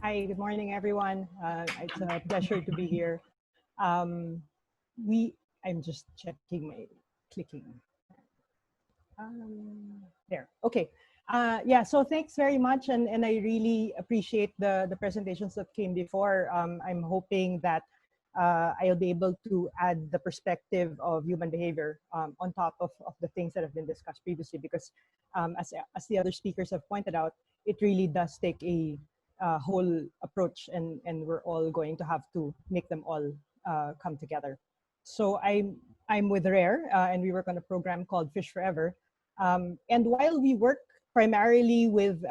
Hi, good morning, everyone. It's a pleasure to be here. Um, I'm just checking my clicking. There, okay. Yeah, so thanks very much, and I really appreciate the presentations that came before. I'm hoping that I'll be able to add the perspective of human behavior on top of the things that have been discussed previously, because as the other speakers have pointed out, it really does take a whole approach, and we're all going to have to make them all come together. So I'm with Rare, and we work on a program called Fish Forever. And while we work primarily with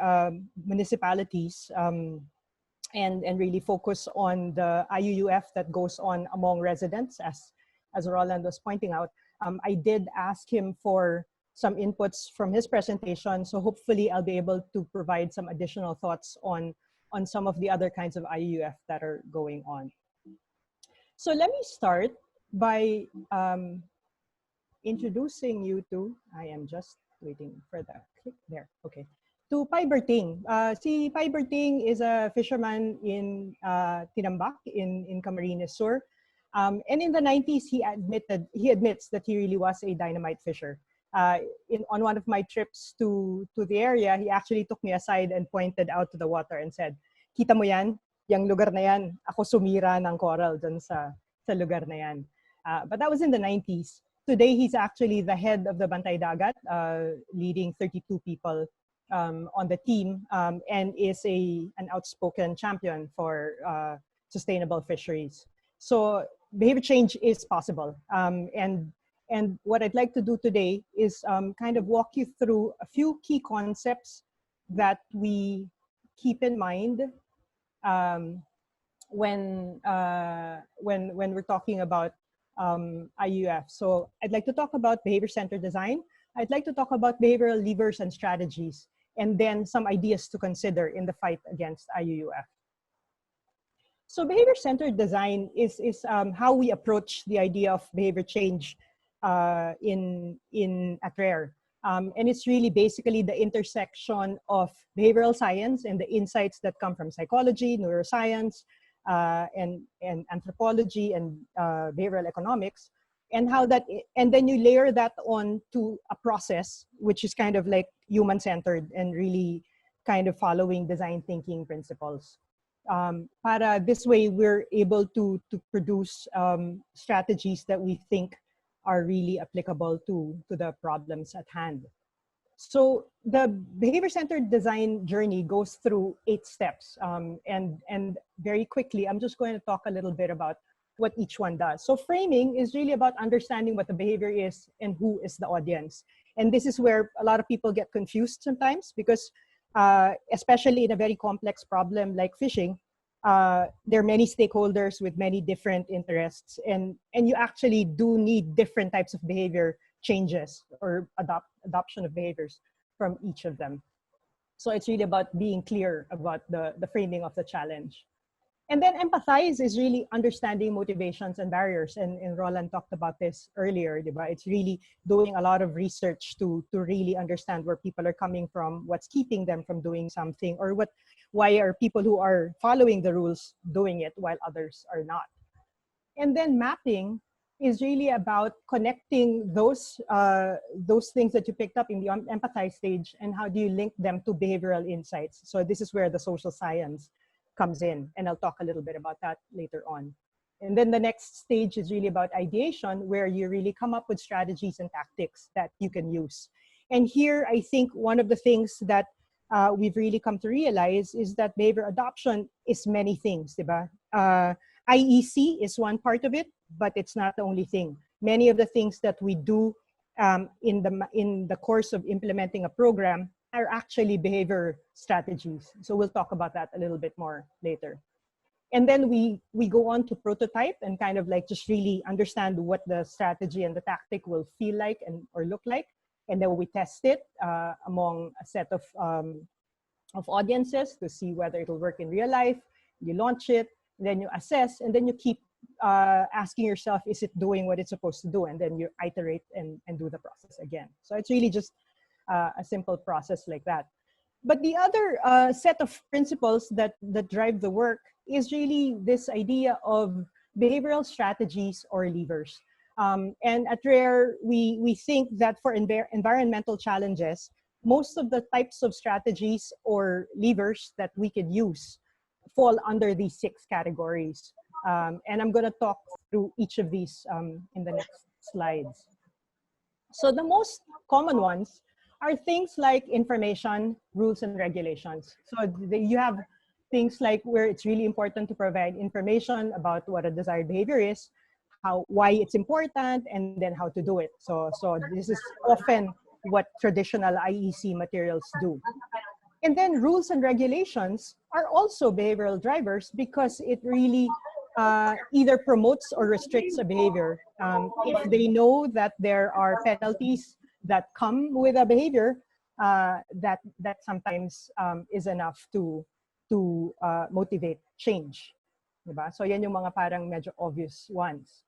municipalities and really focus on the IUUF that goes on among residents, as Roland was pointing out, I did ask him for some inputs from his presentation. So hopefully I'll be able to provide some additional thoughts on some of the other kinds of IUUF that are going on. So let me start by introducing you to, I am just waiting for the click there, okay, to Pai Berting. Si Pai Berting is a fisherman in Tinambak in Camarines Sur. And in the 90s, he admits that he really was a dynamite fisher. On one of my trips to the area, he actually took me aside and pointed out to the water and said, "Kita mo yan? Yang lugar na yan, ako sumira ng coral dun sa lugar na yan." But that was in the 90s. Today, he's actually the head of the Bantay Dagat, leading 32 people on the team, and is an outspoken champion for sustainable fisheries. So behavior change is possible. And what I'd like to do today is kind of walk you through a few key concepts that we keep in mind when we're talking about IUUF. So I'd like to talk about behavior-centered design. I'd like to talk about behavioral levers and strategies, and then some ideas to consider in the fight against IUUF. So behavior-centered design is how we approach the idea of behavior change at RARE. And it's really basically the intersection of behavioral science and the insights that come from psychology, neuroscience, and anthropology and behavioral economics, and then you layer that on to a process which is kind of like human-centered and really kind of following design thinking principles. Para this way we're able to produce strategies that we think are really applicable to the problems at hand. So the behavior-centered design journey goes through 8 steps. And very quickly, I'm just going to talk a little bit about what each one does. So framing is really about understanding what the behavior is and who is the audience. And this is where a lot of people get confused sometimes, because especially in a very complex problem like fishing, there are many stakeholders with many different interests, and you actually do need different types of behavior changes or adoption of behaviors from each of them. So it's really about being clear about the framing of the challenge. And then empathize is really understanding motivations and barriers. And Roland talked about this earlier, diba? It's really doing a lot of research to really understand where people are coming from, what's keeping them from doing something, or why are people who are following the rules doing it while others are not. And then mapping is really about connecting those things that you picked up in the empathize stage, and how do you link them to behavioral insights. So this is where the social science comes in, and I'll talk a little bit about that later on. And then the next stage is really about ideation, where you really come up with strategies and tactics that you can use. And here, I think one of the things that we've really come to realize is that behavior adoption is many things, diba? IEC is one part of it, but it's not the only thing. Many of the things that we do in the course of implementing a program are actually behavior strategies. So we'll talk about that a little bit more later. And then we go on to prototype and kind of like just really understand what the strategy and the tactic will feel like or look like. And then we test it among a set of audiences to see whether it'll work in real life. You launch it, then you assess, and then you keep asking yourself, is it doing what it's supposed to do? And then you iterate and do the process again. So it's really just a simple process like that. But the other set of principles that drive the work is really this idea of behavioral strategies or levers. And at RARE, we think that for environmental challenges, most of the types of strategies or levers that we could use fall under these 6 categories. And I'm going to talk through each of these in the next slides. So the most common ones are things like information, rules, and regulations. So you have things like where it's really important to provide information about what a desired behavior is, why it's important, and then how to do it. So this is often what traditional IEC materials do. And then rules and regulations are also behavioral drivers because it really either promotes or restricts a behavior. If they know that there are penalties that come with a behavior, that sometimes is enough to motivate change. Diba? So yan yung mga parang medyo obvious ones.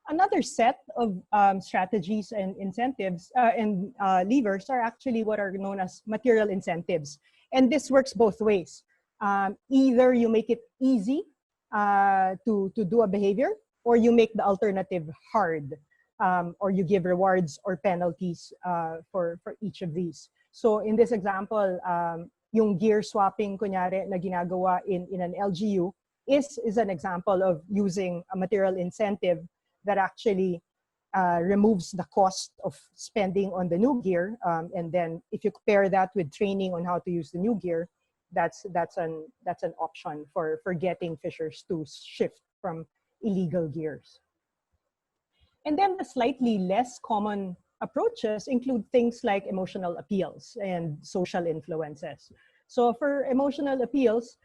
Another set of strategies and incentives and levers are actually what are known as material incentives. And this works both ways. Either you make it easy to do a behavior, or you make the alternative hard, or you give rewards or penalties for each of these. So in this example, yung gear swapping kunyari na ginagawa in an LGU is an example of using a material incentive that actually removes the cost of spending on the new gear. And then if you pair that with training on how to use the new gear, that's an option for getting fishers to shift from illegal gears. And then the slightly less common approaches include things like emotional appeals and social influences. So for emotional appeals,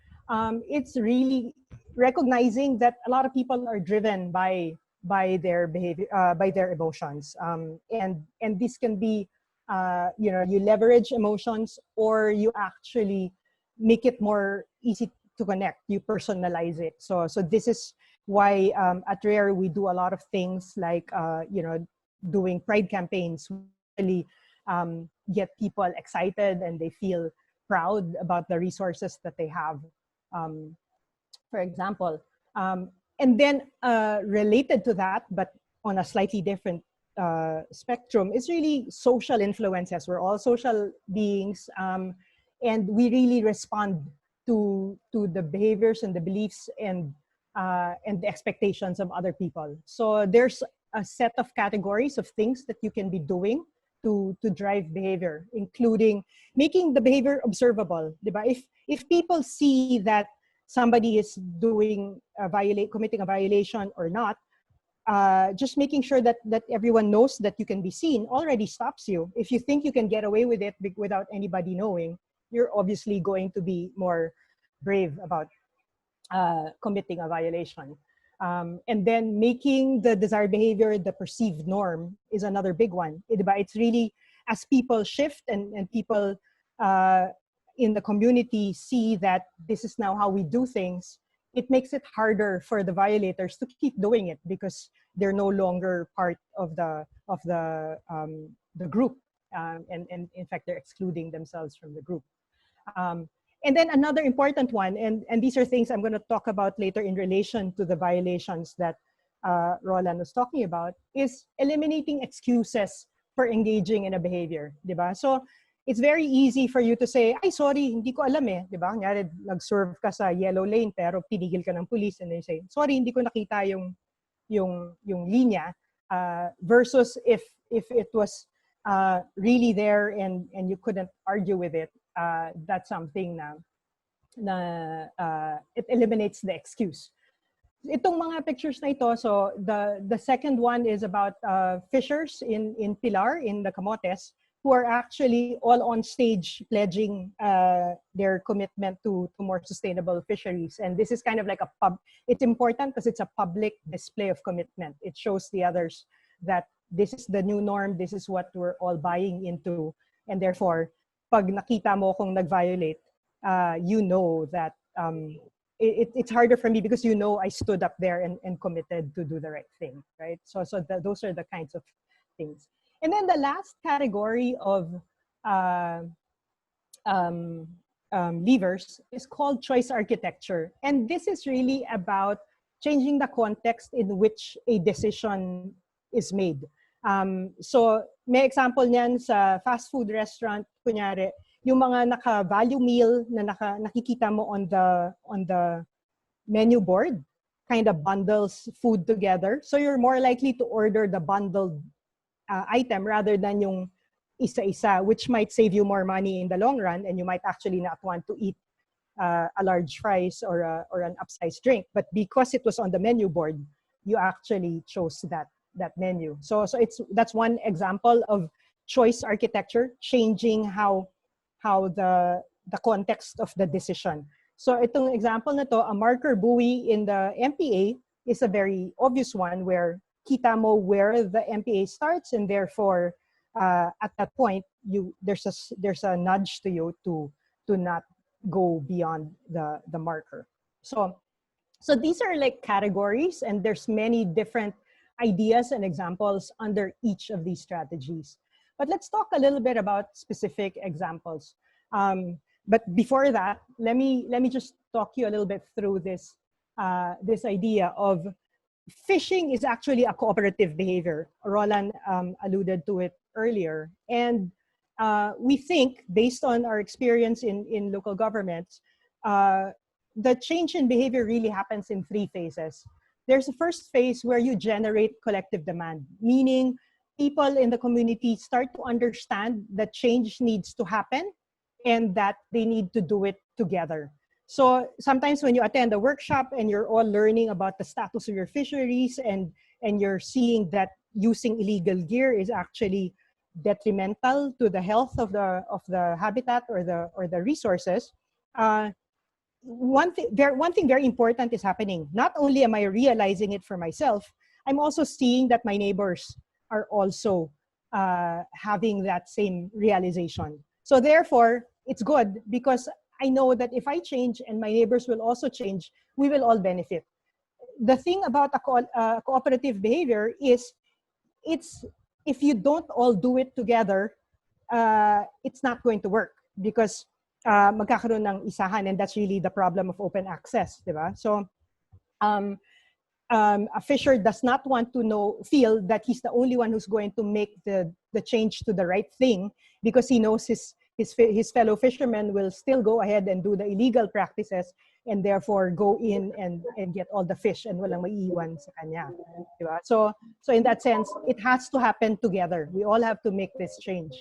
it's really recognizing that a lot of people are driven by their behavior, by their emotions, and this can be, you leverage emotions, or you actually make it more easy to connect. You personalize it. So this is why at RARE we do a lot of things like doing pride campaigns, really get people excited and they feel proud about the resources that they have, for example. And then related to that, but on a slightly different spectrum, is really social influences. We're all social beings, and we really respond to the behaviors and the beliefs and the expectations of other people. So there's a set of categories of things that you can be doing to drive behavior, including making the behavior observable. Diba? If people see that somebody is committing a violation or not, just making sure that everyone knows that you can be seen already stops you. If you think you can get away with it without anybody knowing, you're obviously going to be more brave about committing a violation. And then making the desired behavior the perceived norm is another big one. It's really, as people shift and people in the community see that this is now how we do things, it makes it harder for the violators to keep doing it because they're no longer part of the group, and in fact they're excluding themselves from the group. And then another important one, and these are things I'm going to talk about later in relation to the violations that Roland was talking about, is eliminating excuses for engaging in a behavior, diba? So it's very easy for you to say, ay, sorry, hindi ko alam eh, diba? Kunyari, nag-serve ka sa yellow lane pero pinigil ka ng police, and they say, sorry, hindi ko nakita yung linya, versus if it was really there and you couldn't argue with it, that's something na it eliminates the excuse. Itong mga pictures na ito, so the second one is about fishers in Pilar, in the Camotes, who are actually all on stage pledging their commitment to more sustainable fisheries. And this is kind of like it's important because it's a public display of commitment. It shows the others that this is the new norm, this is what we're all buying into, and therefore, pag nakita mo kung nag-violate, you know that it's harder for me because you know I stood up there and committed to do the right thing, right? So those are the kinds of things. And then the last category of levers is called choice architecture. And this is really about changing the context in which a decision is made. So may example niyan sa fast food restaurant, kunyari, yung mga naka-value meal na nakikita mo on the menu board kind of bundles food together. So you're more likely to order the bundled item rather than yung isa-isa, which might save you more money in the long run, and you might actually not want to eat a large fries or an upsized drink. But because it was on the menu board, you actually chose that menu. So that's one example of choice architecture, changing how the context of the decision. So itong example na to, a marker buoy in the MPA is a very obvious one where kita mo where the MPA starts, and therefore at that point there's a nudge to you to not go beyond the marker. So these are like categories, and there's many different ideas and examples under each of these strategies. But let's talk a little bit about specific examples. But before that, let me just talk you a little bit through this idea of fishing is actually a cooperative behavior. Roland alluded to it earlier. And we think, based on our experience in local governments, the change in behavior really happens in 3 phases. There's a first phase where you generate collective demand, meaning people in the community start to understand that change needs to happen and that they need to do it together. So sometimes when you attend a workshop and you're all learning about the status of your fisheries, and you're seeing that using illegal gear is actually detrimental to the health of the habitat or the resources, one thing very important is happening. Not only am I realizing it for myself, I'm also seeing that my neighbors are also having that same realization. So therefore, it's good because I know that if I change and my neighbors will also change, we will all benefit. The thing about a cooperative behavior is if you don't all do it together, it's not going to work because magkakaroon ng isahan, and that's really the problem of open access, diba? So a fisher does not want to feel that he's the only one who's going to make the change to the right thing, because he knows his fellow fishermen will still go ahead and do the illegal practices and therefore go in and get all the fish and walang maiiwan sa kanya. Diba? So in that sense, it has to happen together. We all have to make this change.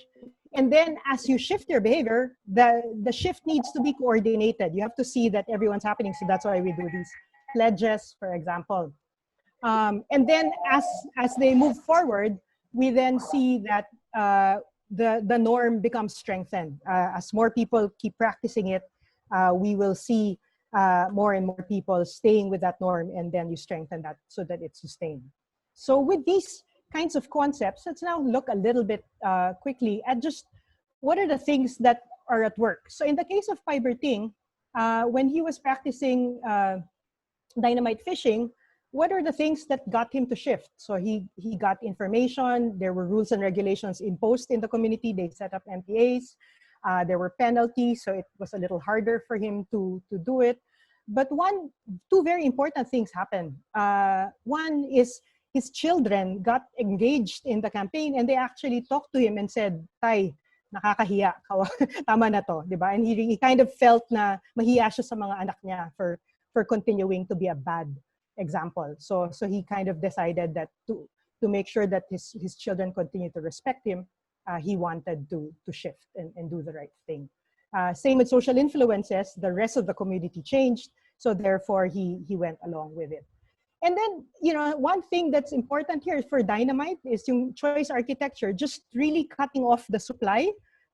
And then as you shift your behavior, the shift needs to be coordinated. You have to see that everyone's happening. So that's why we do these pledges, for example. And then as they move forward, we then see that the norm becomes strengthened. As more people keep practicing it, we will see more and more people staying with that norm, and then you strengthen that so that it's sustained. So with these kinds of concepts, let's now look a little bit quickly at just what are the things that are at work. So in the case of Pai Berting, when he was practicing dynamite fishing, what are the things that got him to shift? So he got information, there were rules and regulations imposed in the community, they set up MPAs, there were penalties, so it was a little harder for him to do it. But two very important things happened. One is his children got engaged in the campaign, and they actually talked to him and said, "Tay, nakakahiya, tama na to," diba? And he kind of felt na mahiya siya sa mga anak niya for continuing to be a bad example. So he kind of decided that to make sure that his children continue to respect him, he wanted to shift and do the right thing. Same with social influences, the rest of the community changed, so therefore he went along with it. And then, one thing that's important here for dynamite is yung choice architecture, just really cutting off the supply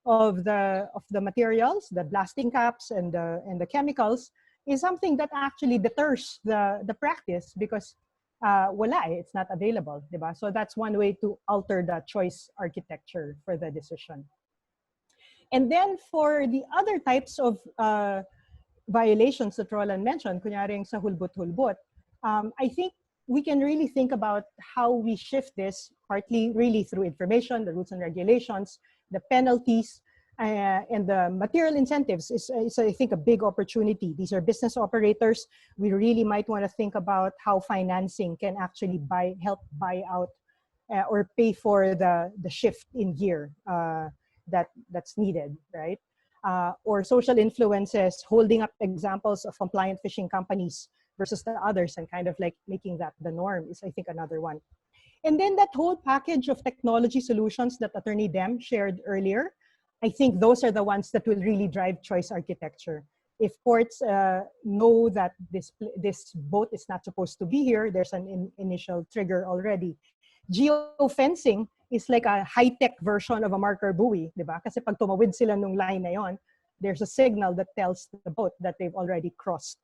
of the materials, the blasting caps and the chemicals, is something that actually deters the practice because it's not available, diba? So that's one way to alter the choice architecture for the decision. And then for the other types of violations that Roland mentioned, kunyaring sa hulbot-hulbot, I think we can really think about how we shift this, partly really through information, the rules and regulations, the penalties, And the material incentives is, I think, a big opportunity. These are business operators. We really might want to think about how financing can actually help buy out or pay for the shift in gear that's needed, right? Or social influences, holding up examples of compliant fishing companies versus the others and kind of like making that the norm is, I think, another one. And then that whole package of technology solutions that Attorney Dem shared earlier, I think those are the ones that will really drive choice architecture. If ports know that this boat is not supposed to be here, there's an initial trigger already. Geofencing is like a high-tech version of a marker buoy, di ba? Kasi pag tumawid sila nung line na yon, there's a signal that tells the boat that they've already crossed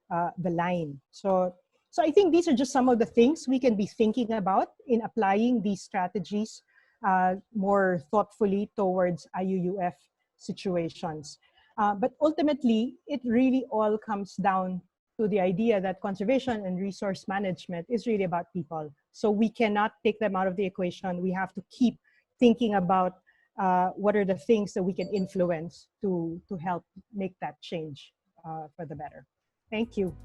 the line. So I think these are just some of the things we can be thinking about in applying these strategies more thoughtfully towards IUUF situations. But ultimately, it really all comes down to the idea that conservation and resource management is really about people. So we cannot take them out of the equation. We have to keep thinking about what are the things that we can influence to help make that change for the better. Thank you.